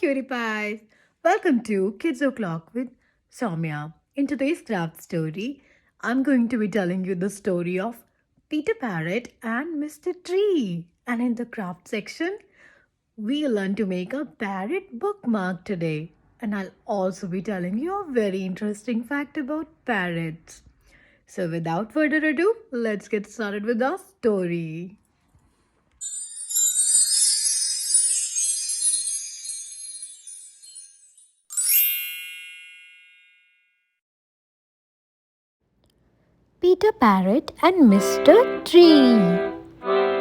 cutie pies! Welcome to Kids O'Clock with Saumya. In today's craft story, I'm going to be telling you the story of Peter Parrot and Mr. Tree. And in the craft section, we learn to make a parrot bookmark today. And I'll also be telling you a very interesting fact about parrots. So without further ado, let's get started with our story. Peter Parrot and Mr. Tree.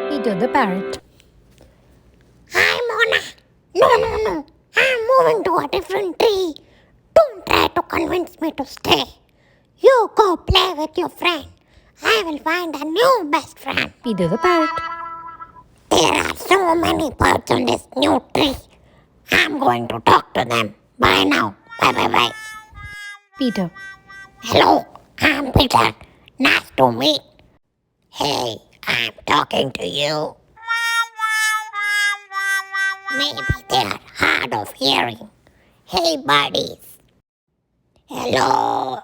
Peter the Parrot. Hi, Mona. No. I'm moving to a different tree. Don't try to convince me to stay. You go play with your friend. I will find a new best friend. Peter the Parrot. There are so many birds on this new tree. I'm going to talk to them. Bye now. Bye. Peter. Hello, I'm Peter. Nice to meet. Hey, I'm talking to you. Maybe they're hard of hearing. Hey, buddies. Hello.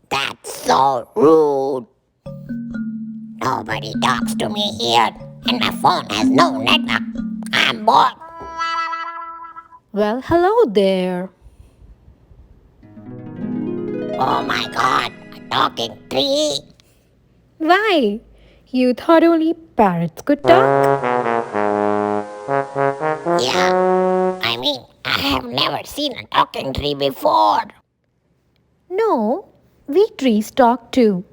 That's so rude. Nobody talks to me here, and my phone has no network. I'm bored. Well, hello there. Oh my god, a talking tree. Why? You thought only parrots could talk? Yeah, I have never seen a talking tree before. No, we trees talk too.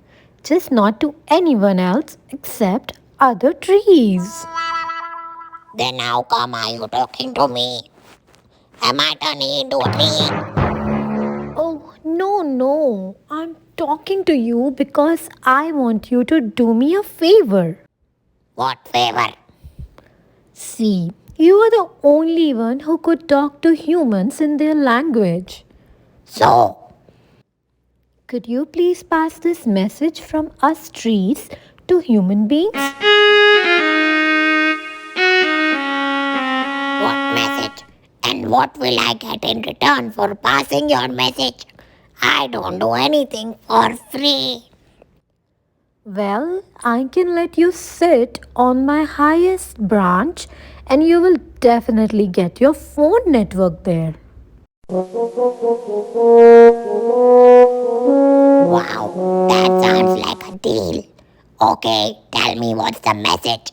Just not to anyone else except other trees. Then how come are you talking to me? Am I turning into a tree? Oh, no. I'm talking to you because I want you to do me a favor. What favor? See, you are the only one who could talk to humans in their language. So, Could you please pass this message from us trees to human beings? what message? And what will I get in return for passing your message? I don't do anything for free. Well, I can let you sit on my highest branch and you will definitely get your phone network there. Wow, that sounds like a deal. Okay, tell me what's the message.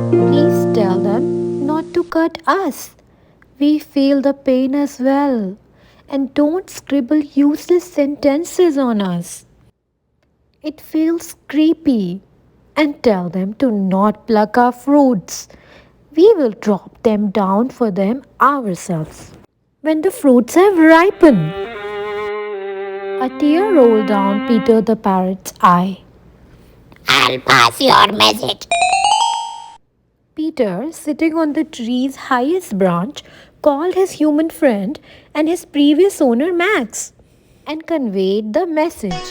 Please tell them not to cut us. We feel the pain as well. And don't scribble useless sentences on us. It feels creepy. And tell them to not pluck our fruits. We will drop them down for them ourselves. When the fruits have ripened. A tear rolled down Peter the Parrot's eye. I'll pass your message. Peter, sitting on the tree's highest branch, called his human friend and his previous owner Max and conveyed the message.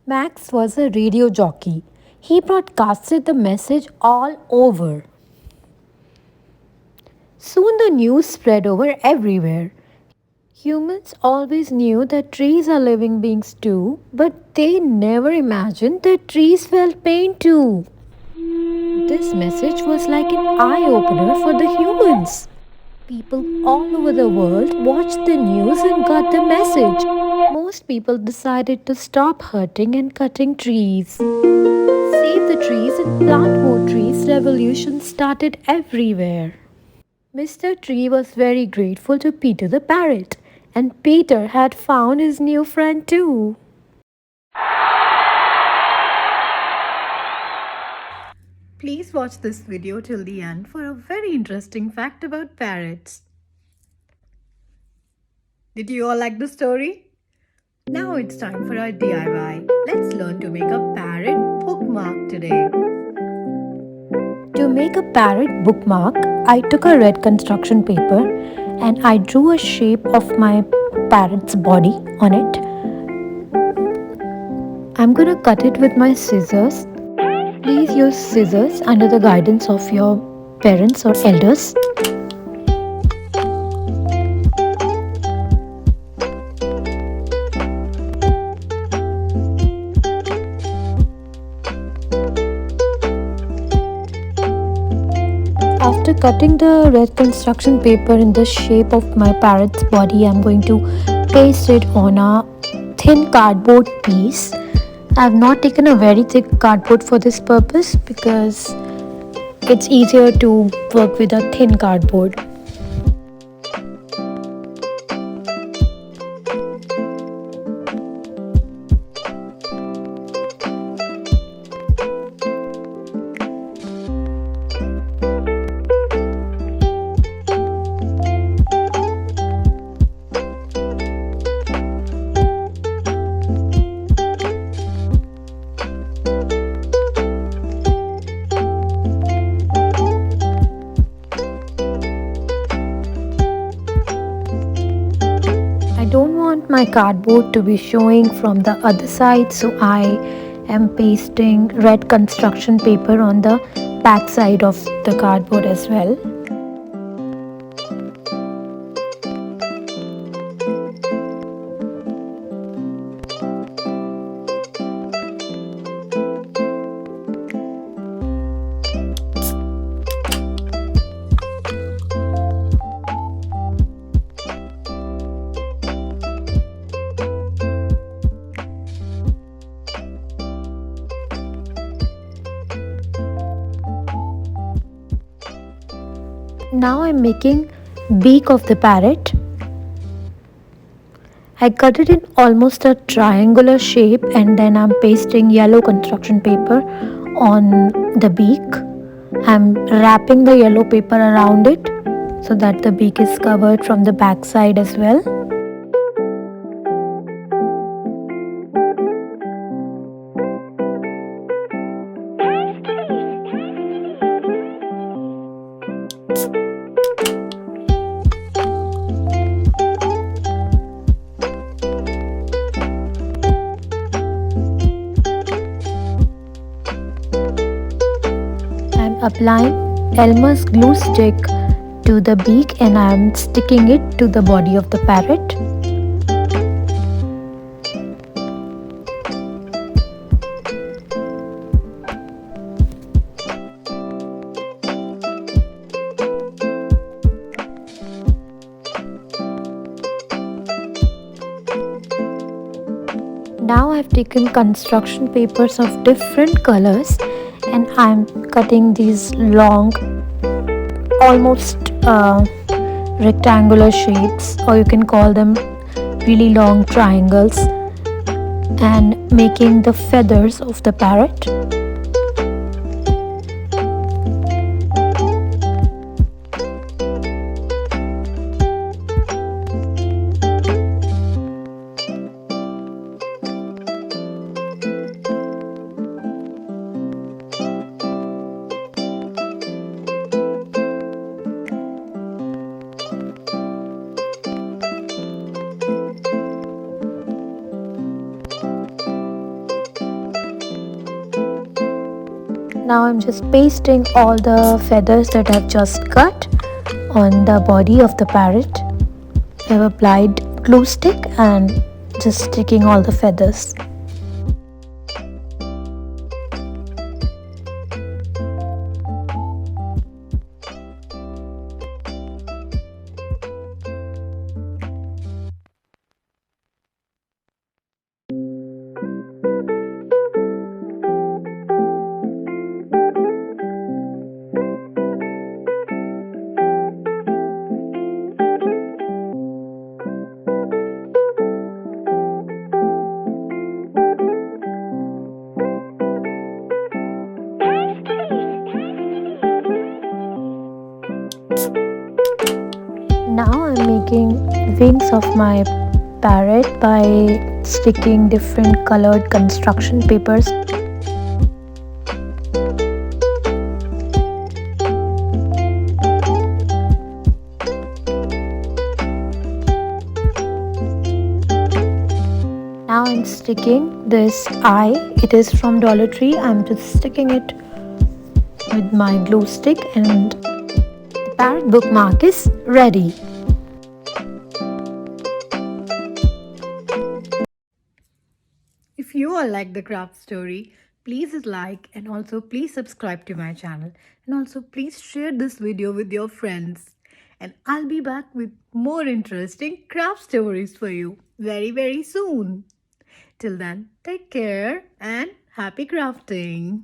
Max was a radio jockey. He broadcasted the message all over. Soon the news spread over everywhere. Humans always knew that trees are living beings too, but they never imagined that trees felt pain too. This message was like an eye-opener for the humans. People all over the world watched the news and got the message. Most people decided to stop hurting and cutting trees. Save the trees and plant more trees revolution started everywhere. Mr. Tree was very grateful to Peter the Parrot, and Peter had found his new friend too. Please watch this video till the end for a very interesting fact about parrots. Did you all like the story? Now it's time for our DIY. Let's learn to make a parrot bookmark today. To make a parrot bookmark, I took a red construction paper and I drew a shape of my parrot's body on it. I'm gonna cut it with my scissors. Please use scissors under the guidance of your parents or elders. After cutting the red construction paper in the shape of my parrot's body, I'm going to paste it on a thin cardboard piece. I have not taken a very thick cardboard for this purpose because it's easier to work with a thin cardboard. I don't want my cardboard to be showing from the other side, so I am pasting red construction paper on the back side of the cardboard as well. Now I'm making beak of the parrot. I cut it in almost a triangular shape and then I'm pasting yellow construction paper on the beak. I'm wrapping the yellow paper around it so that the beak is covered from the back side as well. Applying Elmer's glue stick to the beak and I am sticking it to the body of the parrot. Now I've taken construction papers of different colors and I'm cutting these long, almost rectangular shapes, or you can call them really long triangles, and making the feathers of the parrot. Now I'm just pasting all the feathers that I've just cut on the body of the parrot. I've applied glue stick and just sticking all the feathers. Now I'm making wings of my parrot by sticking different colored construction papers. Now I'm sticking this eye. It is from Dollar Tree. I'm just sticking it with my glue stick and the parrot bookmark is ready. If you all like the craft story, please like and also please subscribe to my channel, and also please share this video with your friends. And I'll be back with more interesting craft stories for you very soon. Till then, take care and happy crafting.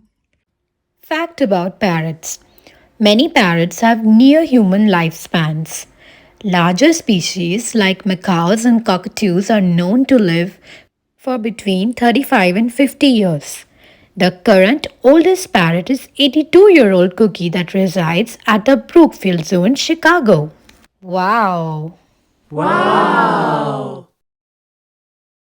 Fact about parrots. Many parrots have near human lifespans. Larger species like macaws and cockatoos are known to live for between 35 and 50 years. The current oldest parrot is 82-year-old Cookie that resides at the Brookfield Zoo in Chicago. Wow! Wow!